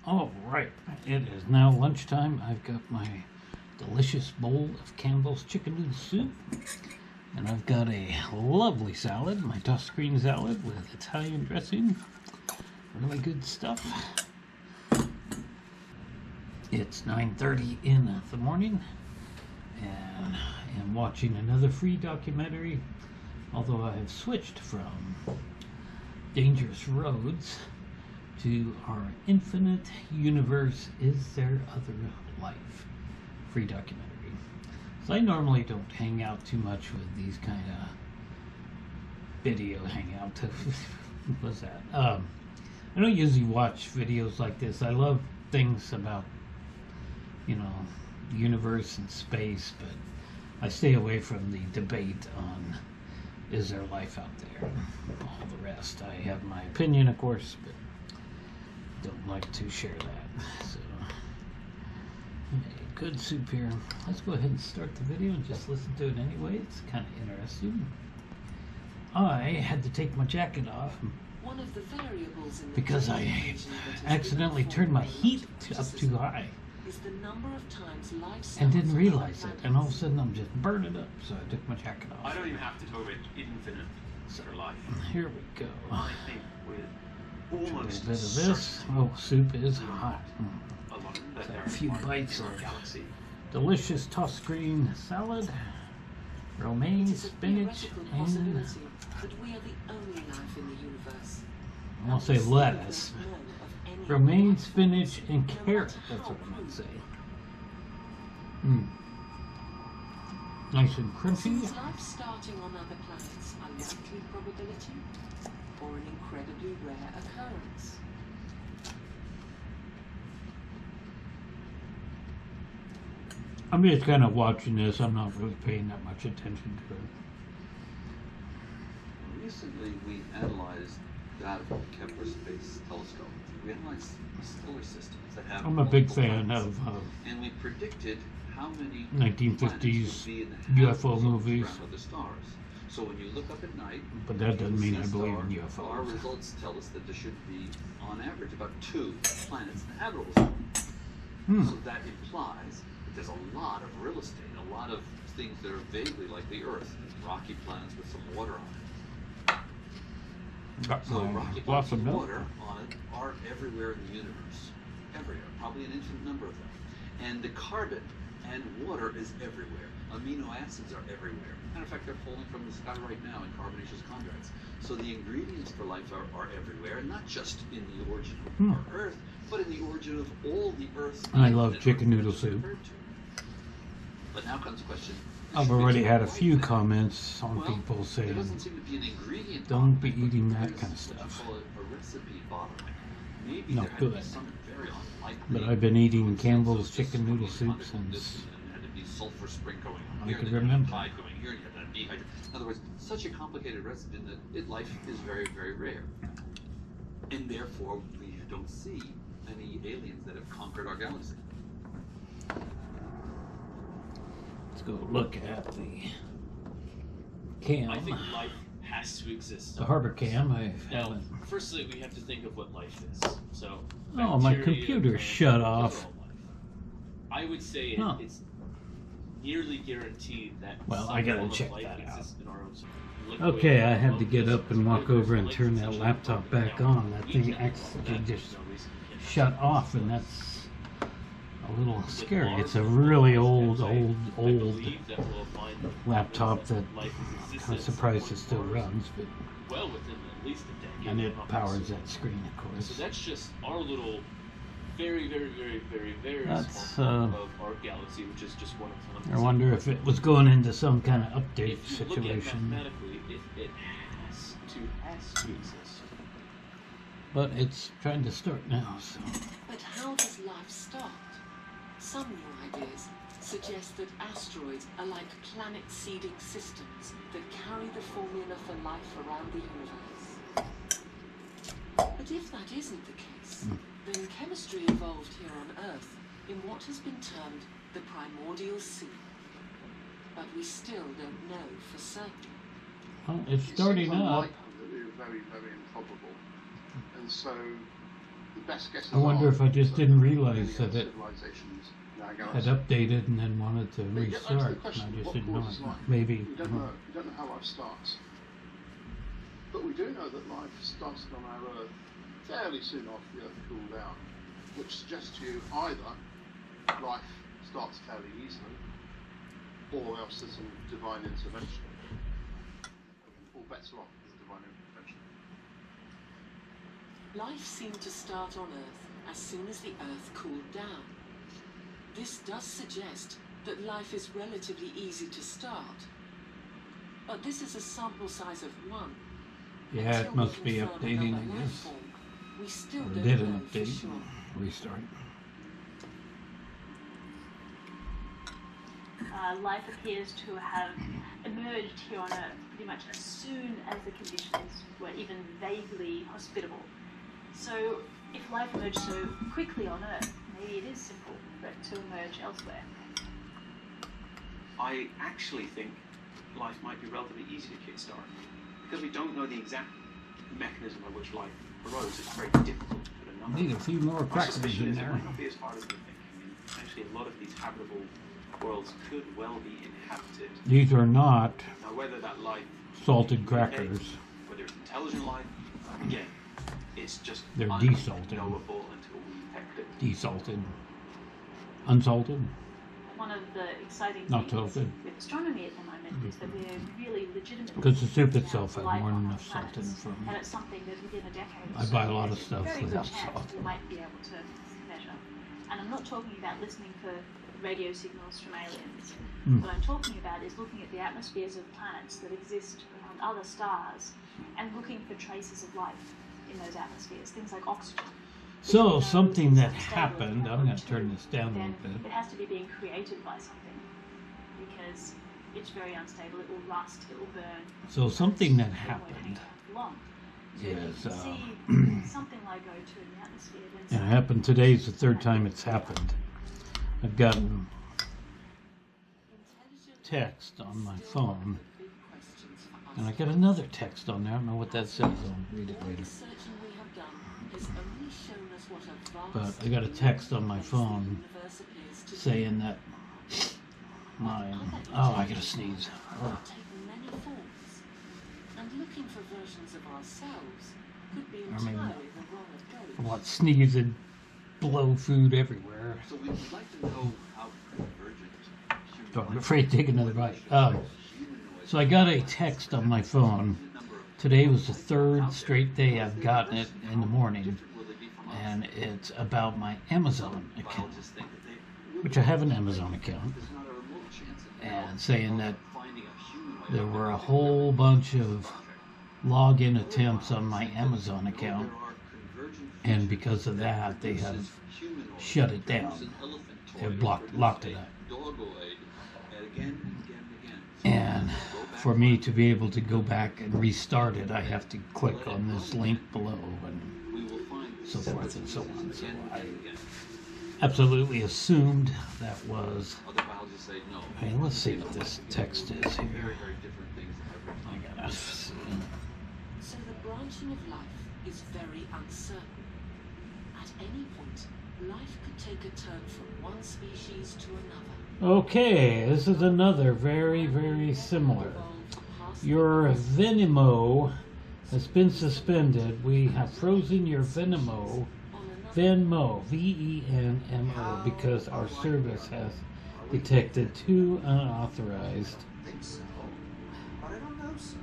All right, it is now lunchtime. I've got my delicious bowl of Campbell's chicken noodle soup, and I've got a lovely salad, my tossed green salad with Italian dressing. Really good stuff. It's 9:30 in the morning, and I am watching another free documentary, although I have switched from Dangerous Roads to Our Infinite Universe. Is There Other Life? Free documentary. So I normally don't hang out too much with these kind of video hangout. What's that? I don't usually watch videos like this. I love things about, the universe and space, but I stay away from the debate on is there life out there. All the rest. I have my opinion, of course, but don't like to share that. So, good soup here. Let's go ahead and start the video and just listen to it anyway. It's kind of interesting. I had to take my jacket off One of the variables in the because I accidentally turned my heat up too high is the number of times life and didn't realize it, and all of a sudden I'm just burning up, so I took my jacket off. I don't even have to talk about infinite for life. Here we go. I think with A almost bit of this. Oh, soup is hot. a lot of So a few bites our of galaxy. delicious tossed green salad, romaine, It is a spinach, theoretical and possibility that we are the only life in the universe. I won't say lettuce. Romaine, spinach, and carrot. That's what I meant to say. Nice and crunchy. Is life starting on other planets a likely probability or an incredibly rare occurrence? I'm just kind of watching this. I'm not really paying that much attention to it. Recently, we analyzed data from the Kepler Space Telescope. We analyzed stellar systems that have I'm a big multiple fan planets. of and we predicted how many 1950s planets would be in the UFO habitable zones movies. around other stars. So when you look up at night, But that doesn't mean I see a believe star, in Our UFOs. results tell us that there should be, on average, about 2 planets in the habitable zone. So that implies that there's a lot of real estate, a lot of things that are vaguely like the Earth, rocky planets with some water on it. Got So my rocky glass bodies of of milk. water on it are everywhere in the universe. Everywhere. Probably an infinite number of them. And the carbon and water is everywhere. Amino acids are everywhere. Matter of fact, they're falling from the sky right now in carbonaceous chondrites. So the ingredients for life are everywhere, and not just in the origin of our Earth, but in the origin of all the Earth's I love that chicken Earth noodle was soup. referred to. But now comes the question. I've already had a few comments on people there saying, doesn't seem to be an ingredient don't bottleneck, be but eating that there's kind of what you stuff. call a recipe bottleneck. Maybe Not there had to be good. some very unlikely But I've been eating coincidence Campbell's of chicken just noodle swimming soup in this since and there had to be sulfur spring going on I here, could and then remember. tide going here, and you had to dehydrate. In other words, such a complicated recipe that life is very, very rare. And therefore, we don't see any aliens that have conquered our galaxy. let's go look at the cam. I think life has to exist. The harbor cam. I Now, haven't. firstly, we have to think of what life is. So, Oh, my bacteria, computer plants, shut those are off. all life. I would say Huh. it's nearly guaranteed that Well, some I gotta form of check life that out. exists in our own liquid, Okay, I had to liquid, get up and walk liquid, over and liquid, turn that essentially laptop broken back down. on. That We thing can't accidentally control that. just There's no reason we can't shut control off, that. and that's a little scary. Mars It's a and really Mars, old I believe that we'll find laptop evidence that life has I'm existed surprised it somewhere still on Mars, runs, but well within at least a decade. and it if not powers more. that screen, of So course. that's just our little, very, very, very, very, very That's, small part of our galaxy, which is just one of I wonder if it was going into some kind of update If you look at situation, mathematically, it has to exist. but it's trying to start now. So But how does life start? Some new ideas suggest that asteroids are like planet-seeding systems that carry the formula for life around the universe. But if that isn't the case, then chemistry evolved here on Earth in what has been termed the primordial sea. But we still don't know for certain. well, it's It starting seems up. unlikely, very, very improbable. And so the best guesses I wonder are if I just didn't realize really that it civilizations in our had galaxy. updated and then wanted to But you get back to the restart, and question, I just what didn't know causes it. life? Maybe. We don't know how life starts. But we do know that life started on our Earth fairly soon after the Earth cooled down, which suggests to you either life starts fairly easily, or else there's some divine intervention. All bets are off with the divine intervention. Life seemed to start on Earth as soon as the Earth cooled down. This does suggest that life is relatively easy to start. But this is a sample size of 1. Yeah, Until it we must be confirm updating, another I life guess. form, we still Or don't did know an for update, sure. restart. Life appears to have emerged here on Earth pretty much as soon as the conditions were even vaguely hospitable. So, if life emerged so quickly on Earth, maybe it is simple for it to emerge elsewhere. I actually think life might be relatively easy to kickstart. Because we don't know the exact mechanism by which life arose, it's very difficult to put a number. Need a few more My crackers suspicion in is it there. might not be as hard as we think. I mean, actually, a lot of these habitable worlds could well be inhabited. These are not Now, whether that life, salted crackers. whether it's intelligent life, again, it's just They're desalted. unknowable until we detect it. Desalted. Unsalted. One of the exciting Not things salted. with astronomy at the moment is that we're really legitimately Because the soup looking itself out for had life more than on enough other salt in it planets. for me. And it's something that within a decade or I so, buy a lot of there's stuff very good without chance salt. we might be able to measure. And I'm not talking about listening for radio signals from aliens. Mm. What I'm talking about is looking at the atmospheres of planets that exist around other stars and looking for traces of life in those atmospheres, things like oxygen. If we So know something it's that unstable happened, at I'm going to O2, turn this down a then little bit. it has to be being created by something because it's very unstable. It will rust, it will burn. So something that It won't hang happened around for long. So if is, you can see something like O2 in the atmosphere, then and it something happened, today's the third time it's happened. I've gotten Intelligent text on my still one of phone, the big questions for us. and I got another text on there. I don't know what that says. I'll read it All later. the searching we have done has only shown us what a But vast I got a text on my place the phone universe appears to be. saying that my, oh, I gotta sneeze. Oh. Take many forms, and looking for versions of ourselves could be I mean, entirely the wrong approach. What, sneeze and blow food everywhere. So we'd like to know how convergent human So I'm life afraid to take another bite. So I got a text on my phone. Today was the third straight day I've gotten it in the morning, and it's about my Amazon account, which I have an Amazon account, and saying that there were a whole bunch of login attempts on my Amazon account, and because of that, they have shut it down. They've locked it up. And for me to be able to go back and restart it, I have to click on this link below and so forth and so on. So I absolutely assumed that was. Hey, let's see what this text is here. I gotta see. So the branching of life is very uncertain. At any point, life could take a turn from one species to another. Okay, this is another very, very similar. Your Venmo has been suspended. We have frozen your Venmo, Venmo, because our service has detected two unauthorized I think so, but I don't know so.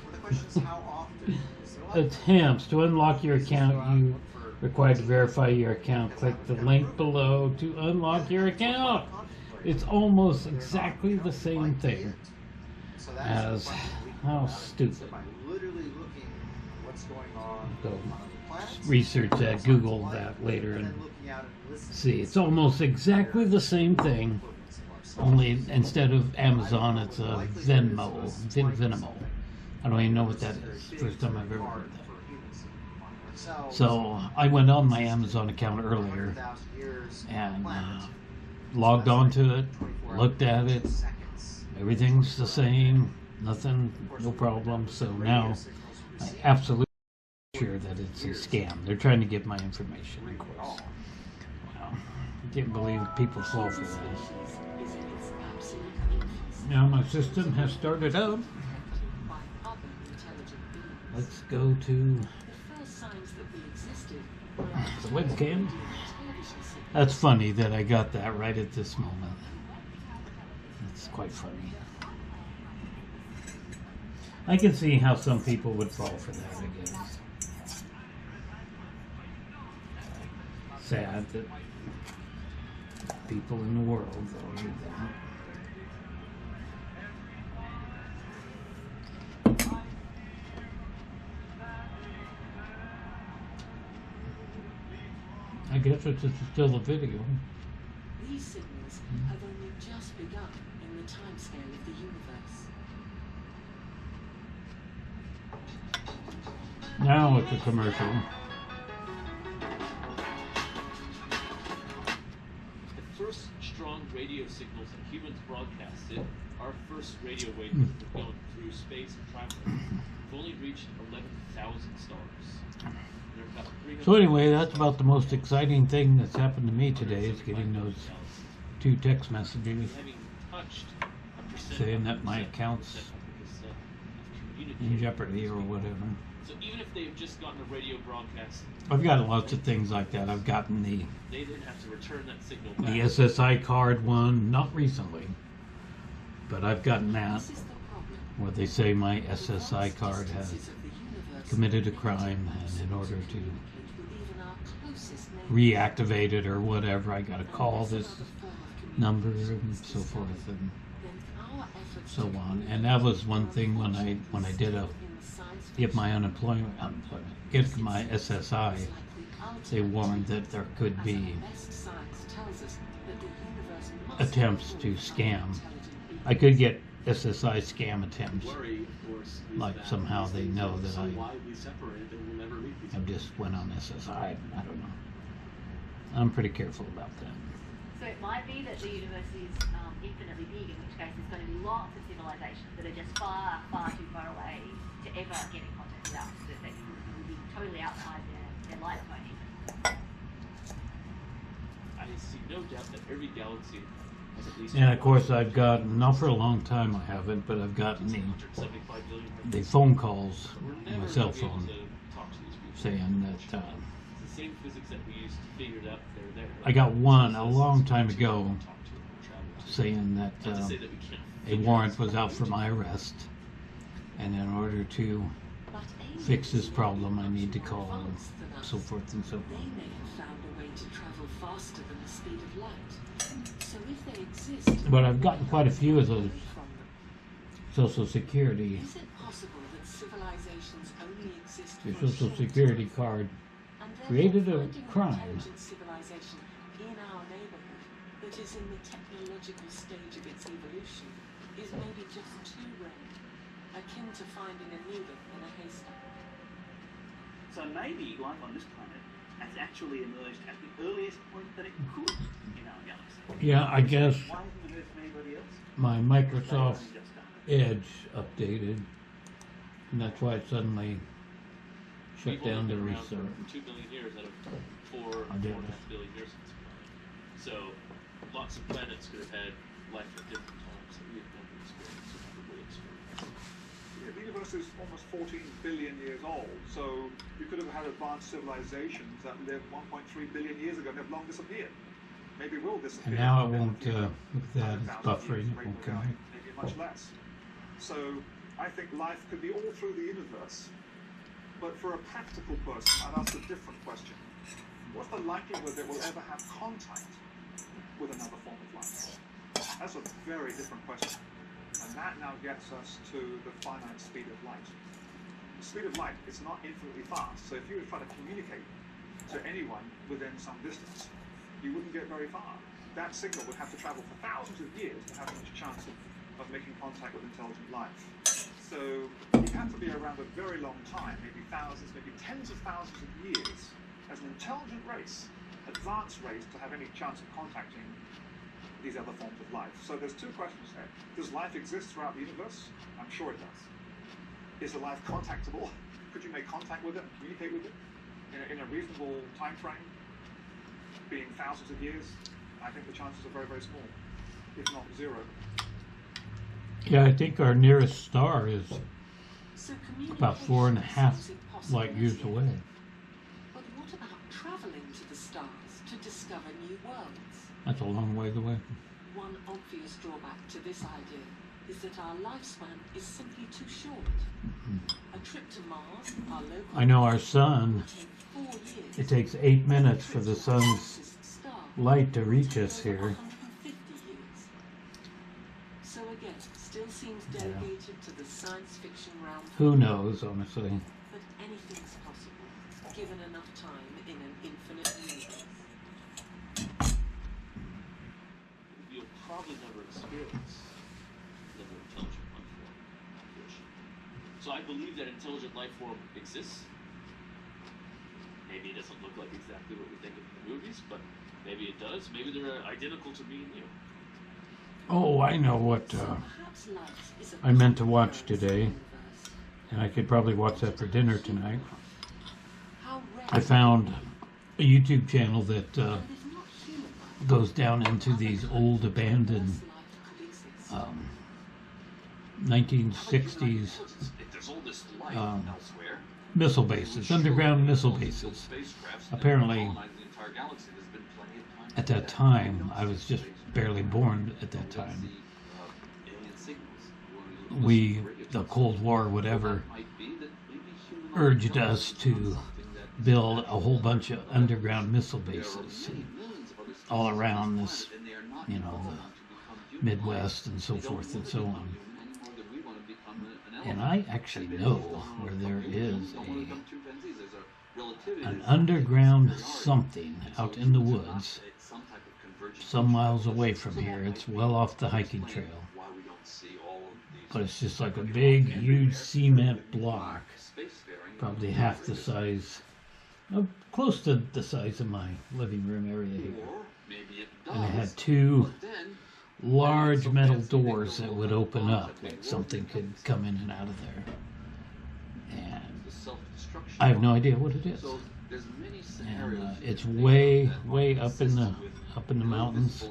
Well, the question is how often is there like attempts to unlock your account. You required to verify your account. Click the link below to unlock your account. It's almost exactly the same thing so that's as the question we can how come out of it. stupid. So by literally looking at what's going on Go on other planets, research that, signs Google of life, that later and and then looking out and listening see. It's to almost exactly the same thing, equivalents of ourselves. only instead of Amazon, it's a Venmo. Venmo. I don't even know what that is. First time I've ever heard that. So I went on my Amazon account earlier and logged onto it, looked at it. Everything's the same, nothing, no problem. So now I absolutely sure that it's a scam. They're trying to get my information, of course. Wow. I can't believe people fall for Species this. is in its absolute infancy, Now my system has started up. by other intelligent beings. Let's go to The first signs that we existed were the webcam. television signals. That's funny that I got that right at this moment. That's quite funny. I can see how some people would fall for that, I guess. Sad that people in the world will do that. I guess it's still a video. These signals have only just begun in the timescale of the universe. Now it's a commercial. The first strong radio signals that humans broadcasted, our first radio waves that were going through space and traveling, have only reached 11,000 stars. There are about 300 So anyway, that's about the most exciting thing that's happened to me today is getting those 2 text messages having touched a percent saying that of my percent account's of in communication. jeopardy or whatever. So even if they've just gotten a radio broadcast, I've got lots of things like that. I've gotten the they then have to return that signal back. SSI card one, not recently, but I've gotten that This is the problem. where they say my The SSI vast card has distances of the universe committed a make it crime, and in impossible order to communicate with even our closest neighbors. reactivate it or whatever, I gotta call Unless this another form of number communication and is so discovered, forth and then our efforts so to on. And that was one communicate thing are when I did unfortunately a still in the science get my fiction. get my SSI, It's like the they ultimate warned that there could as be our best science tells us that the universe must attempts be to full of scam. intelligent beings. I could get SSI scam attempts. Worry, of course, is Like that somehow these they things know are that so I widely separated that we'll never meet these I people. just went on SSI. I don't know. I'm pretty careful about that. So it might be that the universe is infinitely big, in which case there's going to be lots of civilizations that are just far, far too far away to ever get in contact with us, that they would be totally outside their light zone even. I see no doubt that every galaxy has at least. And of course, I've gotten, not for a long time I haven't, but I've gotten 175 billion. the phone calls We're on never my cell gonna be able phone to talk to these people. saying that It's the same physics that we used to figure it out. They're there. I got one a long time ago Talk to them, travel to. saying that Not to say that we can't a figure warrant out was out for something. my arrest, and in order to But fix this aliens may problem, be I much need to more call and advanced than us. so forth and so They on. may have found a way to travel faster than the speed of light. So if they exist, But I've gotten quite a few of those away from them. Social Security, Is it possible that civilizations only exist your for a Social short Security time, card and therefore created a finding an crime? intelligent civilization in our neighborhood that is in the technological stage of its evolution is maybe just too rare, akin to finding a needle in a haystack. So maybe life on this planet has actually emerged at the earliest point that it could in our galaxy. Yeah, I guess Why hasn't it emerged from anybody else? my They've Microsoft only just done it. Edge updated, and that's why it suddenly shut We've down only the been around restart. for 2 billion years out of I did. 4.5 billion years since the planet. So lots of planets could have had life at different times that we have never experienced or never will experience. Yeah, the universe is almost 14 billion years old, so you could have had advanced civilizations that lived 1.3 billion years ago and have long disappeared. Maybe will disappear. And now it in won't, the future. look at that, it's 100,000 buffering, years, it won't maybe connect. Maybe much less. So I think life could be all through the universe. But for a practical person, I'd ask a different question. What's the likelihood that we'll ever have contact with another form of life? That's a very different question. And that now gets us to the finite speed of light. The speed of light is not infinitely fast, so if you were trying to communicate to anyone within some distance, you wouldn't get very far. That signal would have to travel for thousands of years to have much chance of making contact with intelligent life. So you'd have to be around a very long time, maybe thousands, maybe tens of thousands of years, as an intelligent race, advanced race, to have any chance of contacting these other forms of life. So there's two questions there. Does life exist throughout the universe? I'm sure it does. Is the life contactable? could you make contact with it and communicate with it in a reasonable time frame, being thousands of years? I think the chances are very, very small, if not zero. Yeah, I think our nearest star is So about 4.5 seems impossible, light years isn't it? away. But what about travelling to the stars to discover new worlds? That's a long ways away. One obvious drawback to this idea is that our lifespan is simply too short. A trip to Mars, our local I know our sun, will take 4 years. it takes 8 minutes for the Trip to our sun's closest star light to will reach take us over here. 150 years. So again, still seems delegated to the science fiction realm. Who knows, honestly. But anything's possible, given enough time in an infinite universe. You'll probably never experience another intelligent life form, unfortunately. So I believe that intelligent life form exists. Maybe it doesn't look like exactly what we think of in the movies, but maybe it does. Maybe they're identical to me and you. Oh, I know what Perhaps life is a I meant to watch parallel today, universe. and I could probably watch that for dinner tonight. How rare I found a YouTube channel that and if not human life, goes down into these old abandoned else life could exist. 1960s If there's all this life Um, elsewhere, missile bases, underground missile bases. Apparently, at that time, I was just barely born at that time. The Cold War, whatever, urged us to build a whole bunch of underground missile bases all around this, you know, the Midwest and so forth and so on. And I actually know where there is an underground something out in the woods, some miles away from here. It's well off the hiking trail. But it's just like a big, huge cement block, probably half the size, close to the size of my living room area here. And it had two large metal doors that would open up, like something could come in and out of there. And I have no idea what it is. And it's way, way up in the mountains.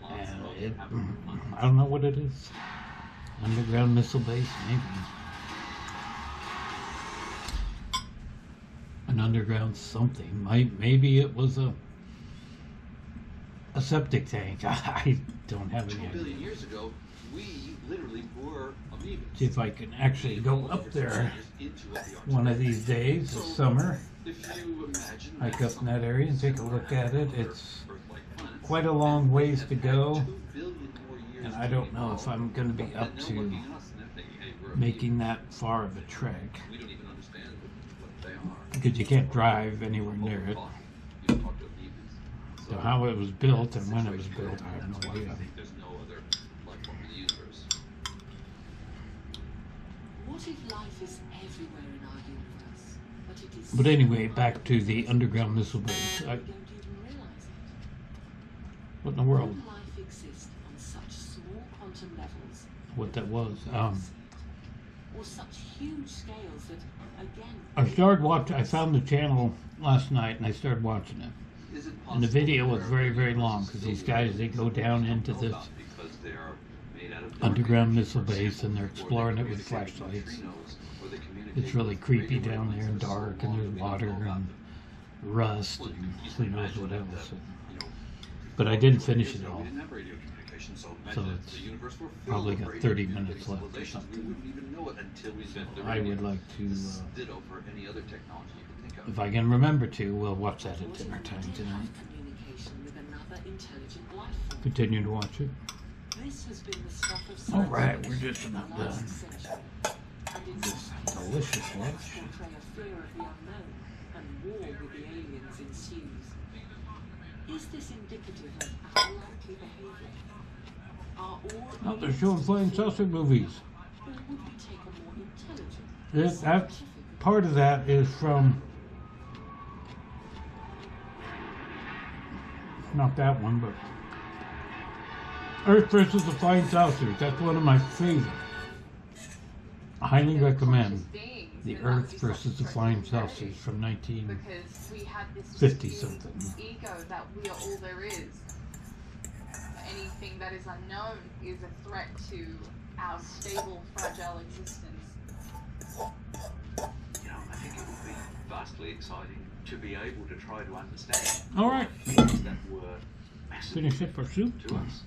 And I don't know what it is. Underground missile base, maybe. An underground something. Maybe it was a septic tank. I don't have any 2 billion idea. years ago, we literally were amoebas. See if I can actually go up there Into the one of these days this summer. If you imagine Hike that up in that area and take a look at it. It's Earth-like planets quite a long ways to go, 2 billion more years and I don't know if I'm going to be up they're to looking at us and they're thinking, hey, we're making that far of a trek, we don't even understand what they are. because you can't drive anywhere near it. You talk to amoebas. So how it was built and when it was built, I have That's no why we idea. think there's no other life form in the universe. What if life is everywhere in our universe, but it is But anyway, back to the underground missile base. we don't even realize it? What in the world? Could life exist on such small quantum levels, What that was? or such huge scales that, again, I started watching. I found the channel last night and I started watching it. Is it And the possible video was there very, are very universes long because these still guys, they go down into this because they are made out of dark underground energy, missile for base example, and they're or they exploring it with communicate flashlights. neutrinos, or they communicate It's really with creepy radio down there and wavelengths for so dark, and long there's that we don't water know about and them. rust Well, you and can who knows imagine what that, else. you know, But I didn't finish it we all. didn't have radio communication, so So imagine it's the universe were filled probably with got radio 30 minutes communicating left or civilizations. something. We wouldn't even know it until we spent the I radio. would like to, This is ditto for any other technology you can think of. if I can remember to, we'll watch that at what if dinner we time did tonight. have communication with another intelligent life form? Continue to watch it. This has been the stuff of All science right, fiction we're just for the about last done. century. And in This some delicious cases, lunch. portray a fear of the unknown, and war with the aliens ensues. Is this indicative of our likely behavior? Are all Oh, they're showing flying saucer movies. or would we take a more intelligent, That's scientific part of that is from, not that one, but Earth versus the Flying Saucers. That's one of my favorites. I highly recommend. Being The then that would Earth be versus the such a flying threat to saucers humanity, from 19. because we have this 50 assumed something. ego that we are all there is. Anything that is unknown is a threat to our stable, fragile existence. You know, I think it would be vastly exciting to be able to try to understand All right. things that were massive Finish up our soup. to us.